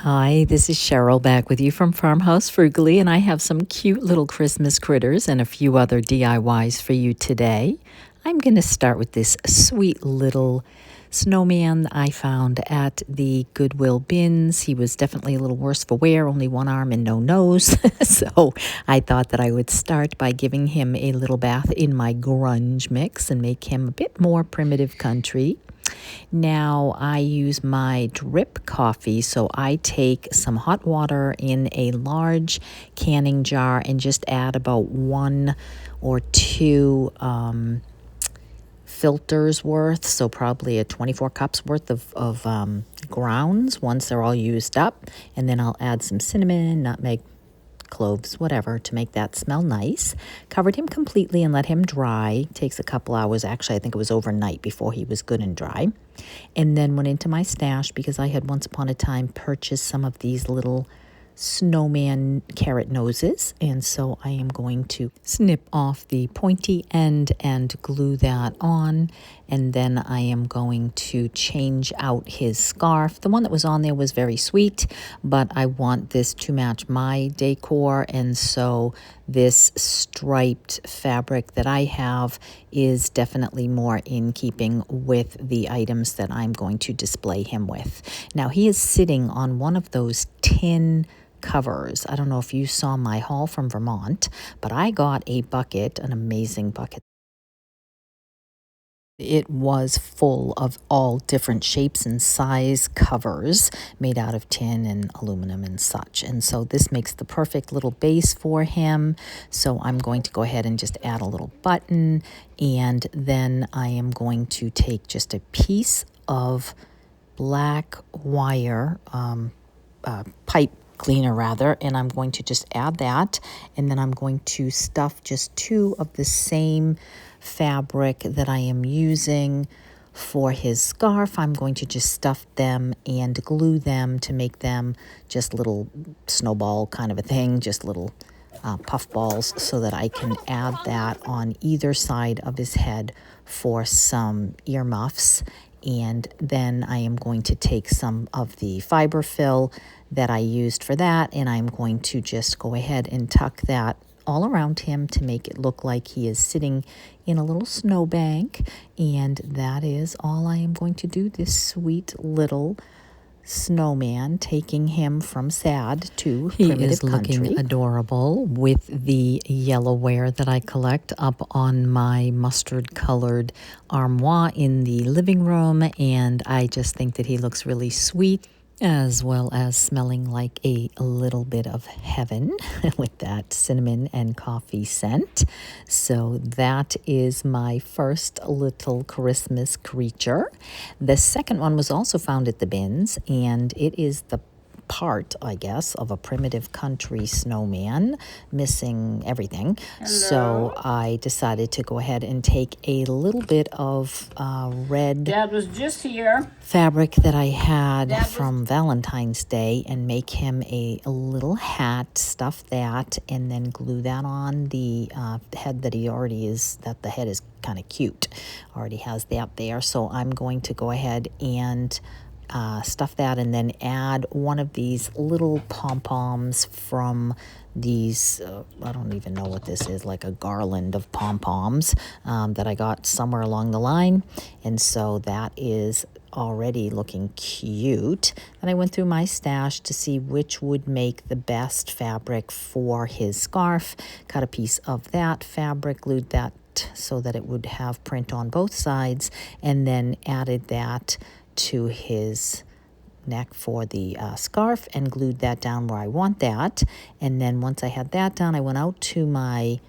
Hi, this is Cheryl back with you from Farmhouse Frugally, and I have some cute little Christmas critters and a few other DIYs for you today. I'm going to start with this sweet little snowman I found at the Goodwill bins. He was definitely a little worse for wear, only one arm and no nose. So I thought that I would start by giving him a little bath in my grunge mix and make him a bit more primitive country. Now I use my drip coffee, so I take some hot water in a large canning jar and just add about 1 or 2 filters worth, so probably a 24 cups worth of grounds once they're all used up. And then I'll add some cinnamon, nutmeg, cloves, whatever, to make that smell nice. Covered him completely and let him dry. Takes a couple hours. Actually, I think it was overnight before he was good and dry. And then went into my stash because I had once upon a time purchased some of these little snowman carrot noses, and so I am going to snip off the pointy end and glue that on, and then I am going to change out his scarf. The one that was on there was very sweet, but I want this to match my decor, and so this striped fabric that I have is definitely more in keeping with the items that I'm going to display him with. Now he is sitting on one of those tin covers. I don't know if you saw my haul from Vermont, but I got a bucket, an amazing bucket. It was full of all different shapes and size covers made out of tin and aluminum and such. And so this makes the perfect little base for him. So I'm going to go ahead and just add a little button, and then I am going to take just a piece of black wire, pipe cleaner rather, and I'm going to just add that, and then I'm going to stuff just 2 of the same fabric that I am using for his scarf. I'm going to just stuff them and glue them to make them just little snowball kind of a thing, just little puff balls, so that I can add that on either side of his head for some earmuffs. And then I am going to take some of the fiber fill that I used for that, and I'm going to just go ahead and tuck that all around him to make it look like he is sitting in a little snowbank. And that is all I am going to do. This sweet little snowman, taking him from sad to primitive country. He is looking adorable with the yellow wear that I collect up on my mustard colored armoire in the living room, and I just think that he looks really sweet, as well as smelling like a little bit of heaven with that cinnamon and coffee scent. So that is my first little Christmas creature. The second one was also found at the bins, and it is the part, I guess, of a primitive country snowman, missing everything. Hello. So I decided to go ahead and take a little bit of red Dad was just here fabric that I had from Valentine's Day and make him a little hat, stuff that, and then glue that on the head that he already is, that the head is kind of cute, already has that there. So I'm going to go ahead and stuff that, and then add one of these little pom-poms from these, I don't even know what this is, like a garland of pom-poms that I got somewhere along the line. And so that is already looking cute. And I went through my stash to see which would make the best fabric for his scarf. Cut a piece of that fabric, glued that so that it would have print on both sides, and then added that to his neck for the scarf and glued that down where I want that. And then once I had that done, I went out to my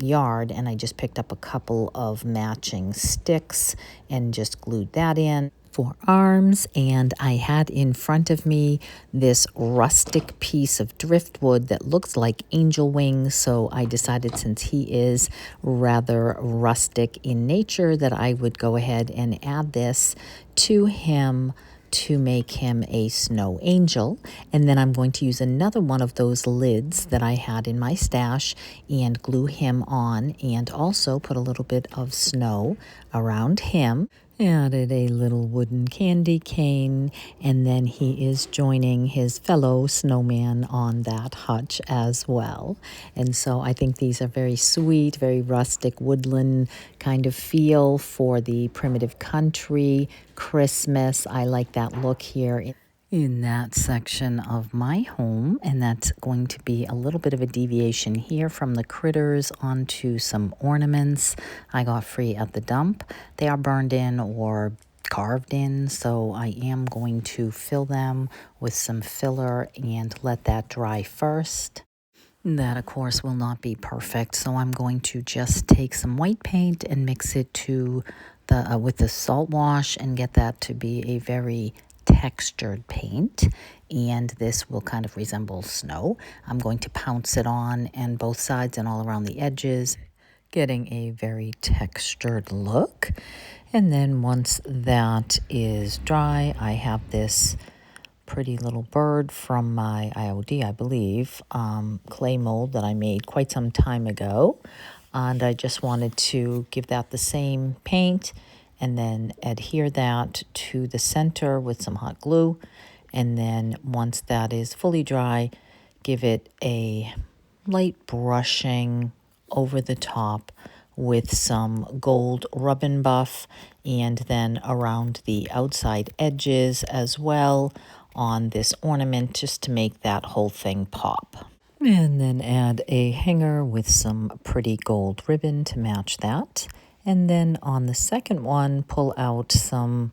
yard and I just picked up a couple of matching sticks and just glued that in for arms. And I had in front of me this rustic piece of driftwood that looks like angel wings, so I decided, since he is rather rustic in nature, that I would go ahead and add this to him to make him a snow angel. And then I'm going to use another one of those lids that I had in my stash and glue him on, and also put a little bit of snow around him Added a little wooden candy cane, and then he is joining his fellow snowman on that hutch as well. And so I think these are very sweet, very rustic woodland kind of feel for the primitive country Christmas. I like that look here in that section of my home, and that's going to be a little bit of a deviation here from the critters onto some ornaments I got free at the dump. They are burned in or carved in, so I am going to fill them with some filler and let that dry first. That, of course, will not be perfect, so I'm going to just take some white paint and mix it to the with the salt wash and get that to be a very textured paint, and this will kind of resemble snow. I'm going to pounce it on both sides and all around the edges, getting a very textured look. And then once that is dry, I have this pretty little bird from my IOD, I believe, clay mold that I made quite some time ago. And I just wanted to give that the same paint and then adhere that to the center with some hot glue. And then once that is fully dry, give it a light brushing over the top with some gold rub-and buff, and then around the outside edges as well on this ornament, just to make that whole thing pop. And then add a hanger with some pretty gold ribbon to match that. And then on the second one, pull out some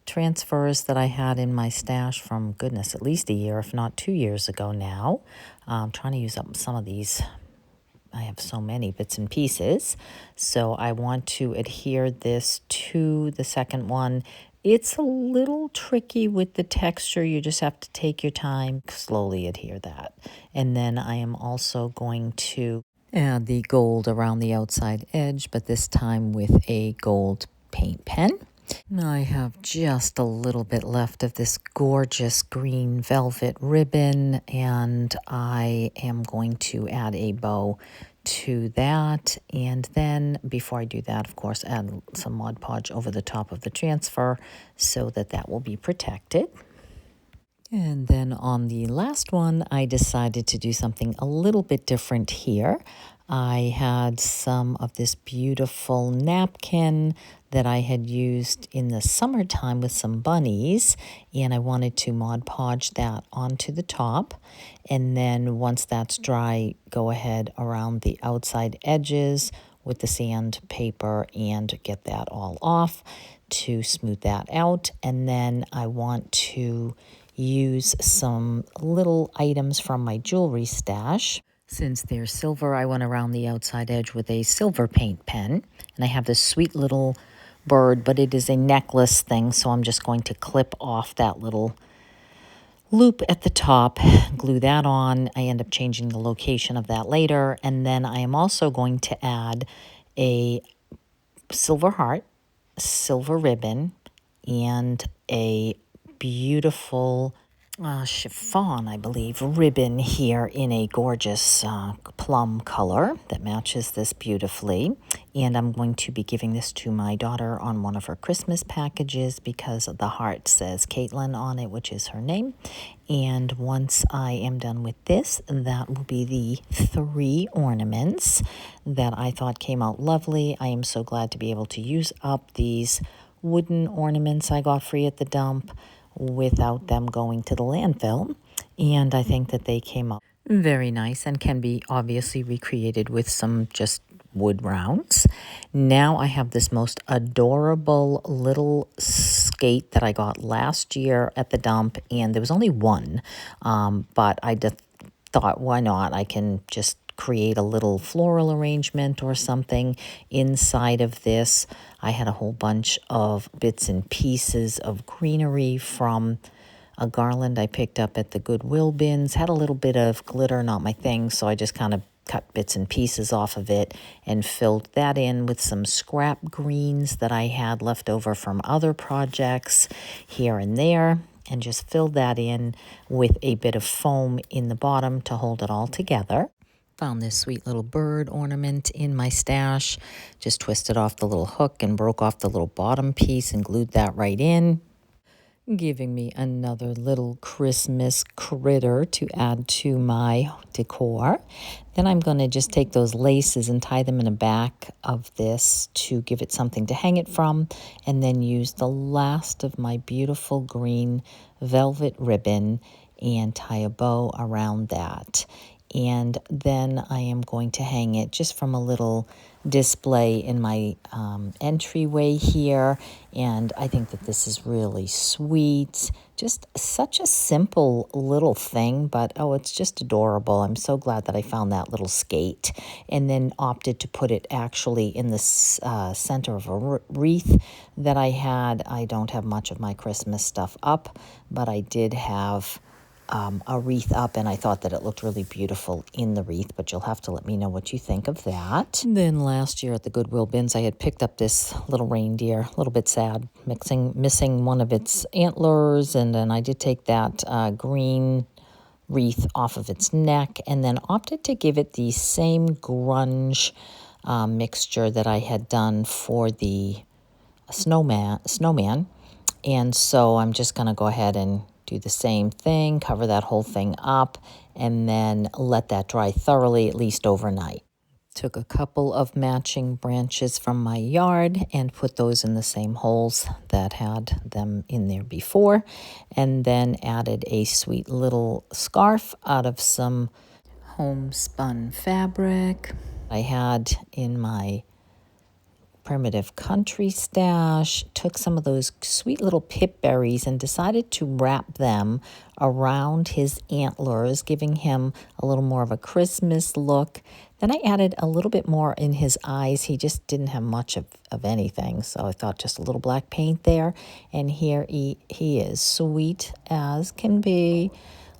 transfers that I had in my stash from, goodness, at least a year, if not 2 years ago now. I'm trying to use up some of these. I have so many bits and pieces. So I want to adhere this to the second one. It's a little tricky with the texture. You just have to take your time, slowly adhere that. And then I am also going to add the gold around the outside edge, but this time with a gold paint pen. I have just a little bit left of this gorgeous green velvet ribbon, and I am going to add a bow to that. And then before I do that, of course, add some Mod Podge over the top of the transfer so that that will be protected. And then on the last one, I decided to do something a little bit different here. I had some of this beautiful napkin that I had used in the summertime with some bunnies, and I wanted to Mod Podge that onto the top. And then once that's dry, go ahead around the outside edges with the sandpaper and get that all off to smooth that out. And then I want to use some little items from my jewelry stash. Since they're silver, I went around the outside edge with a silver paint pen. And I have this sweet little bird, but it is a necklace thing, so I'm just going to clip off that little loop at the top, glue that on. I end up changing the location of that later. And then I am also going to add a silver heart, silver ribbon, and a beautiful chiffon, I believe, ribbon here in a gorgeous plum color that matches this beautifully. And I'm going to be giving this to my daughter on one of her Christmas packages because the heart says Caitlin on it, which is her name. And once I am done with this, that will be the 3 ornaments that I thought came out lovely. I am so glad to be able to use up these wooden ornaments I got free at the dump without them going to the landfill. And I think that they came out very nice and can be obviously recreated with some just wood rounds. Now I have this most adorable little skate that I got last year at the dump, and there was only one, but I just thought, why not? I can just create a little floral arrangement or something inside of this. I had a whole bunch of bits and pieces of greenery from a garland I picked up at the Goodwill bins. Had a little bit of glitter, not my thing, so I just kind of cut bits and pieces off of it and filled that in with some scrap greens that I had left over from other projects here and there, and just filled that in with a bit of foam in the bottom to hold it all together. Found this sweet little bird ornament in my stash. Just twisted off the little hook and broke off the little bottom piece and glued that right in, giving me another little Christmas critter to add to my decor. Then I'm going to just take those laces and tie them in the back of this to give it something to hang it from, and then use the last of my beautiful green velvet ribbon and tie a bow around that. And then I am going to hang it just from a little display in my entryway here. And I think that this is really sweet. Just such a simple little thing, but oh, it's just adorable. I'm so glad that I found that little skate, and then opted to put it actually in the center of a wreath that I had. I don't have much of my Christmas stuff up, but I did have a wreath up, and I thought that it looked really beautiful in the wreath, but you'll have to let me know what you think of that. Then last year at the Goodwill bins, I had picked up this little reindeer, a little bit sad, missing one of its antlers, and then I did take that green wreath off of its neck, and then opted to give it the same grunge mixture that I had done for the snowman. And so I'm just going to go ahead and do the same thing, cover that whole thing up, and then let that dry thoroughly, at least overnight. Took a couple of matching branches from my yard and put those in the same holes that had them in there before, and then added a sweet little scarf out of some homespun fabric I had in my primitive country stash. Took some of those sweet little pip berries and decided to wrap them around his antlers, giving him a little more of a Christmas look. Then I added a little bit more in his eyes. He just didn't have much of anything, so I thought just a little black paint there. And here he is, sweet as can be,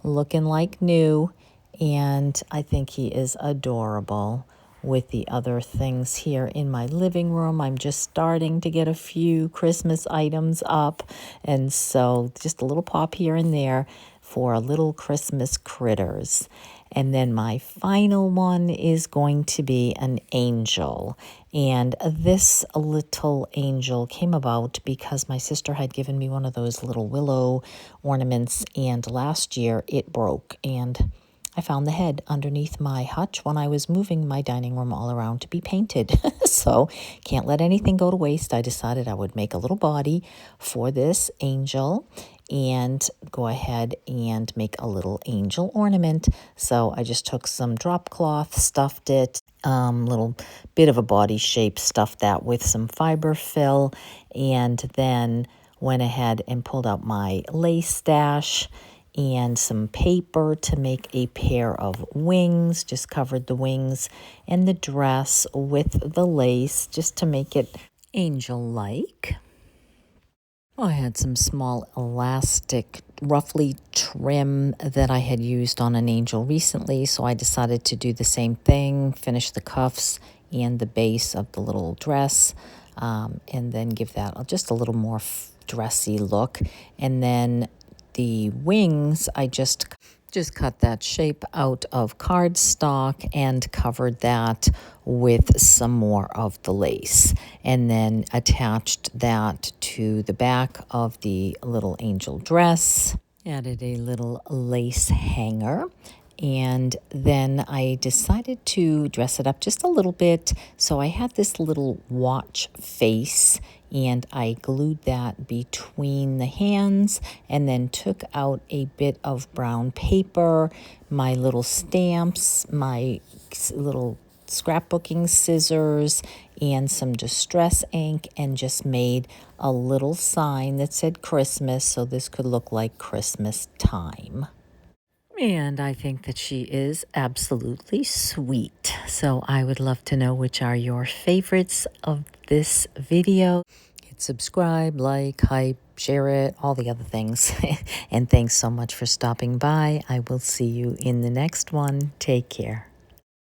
looking like new, and I think he is adorable. With the other things here in my living room, I'm just starting to get a few Christmas items up, and so just a little pop here and there for little Christmas critters. And then my final one is going to be an angel, and this little angel came about because my sister had given me one of those little willow ornaments, and last year it broke, and I found the head underneath my hutch when I was moving my dining room all around to be painted. So can't let anything go to waste. I decided I would make a little body for this angel and go ahead and make a little angel ornament. So I just took some drop cloth, stuffed it, little bit of a body shape, stuffed that with some fiber fill, and then went ahead and pulled out my lace stash and some paper to make a pair of wings. Just covered the wings and the dress with the lace just to make it angel-like. I had some small elastic, roughly trim that I had used on an angel recently, so I decided to do the same thing, finish the cuffs and the base of the little dress, and then give that just a little more dressy look. And then the wings, I just cut that shape out of cardstock and covered that with some more of the lace, and then attached that to the back of the little angel dress. Added a little lace hanger, and then I decided to dress it up just a little bit. So I had this little watch face, and I glued that between the hands, and then took out a bit of brown paper, my little stamps, my little scrapbooking scissors, and some distress ink, and just made a little sign that said Christmas, so this could look like Christmas time. And I think that she is absolutely sweet. So I would love to know which are your favorites of this video. Hit subscribe, like, hype, share it, all the other things. And thanks so much for stopping by. I will see you in the next one. Take care.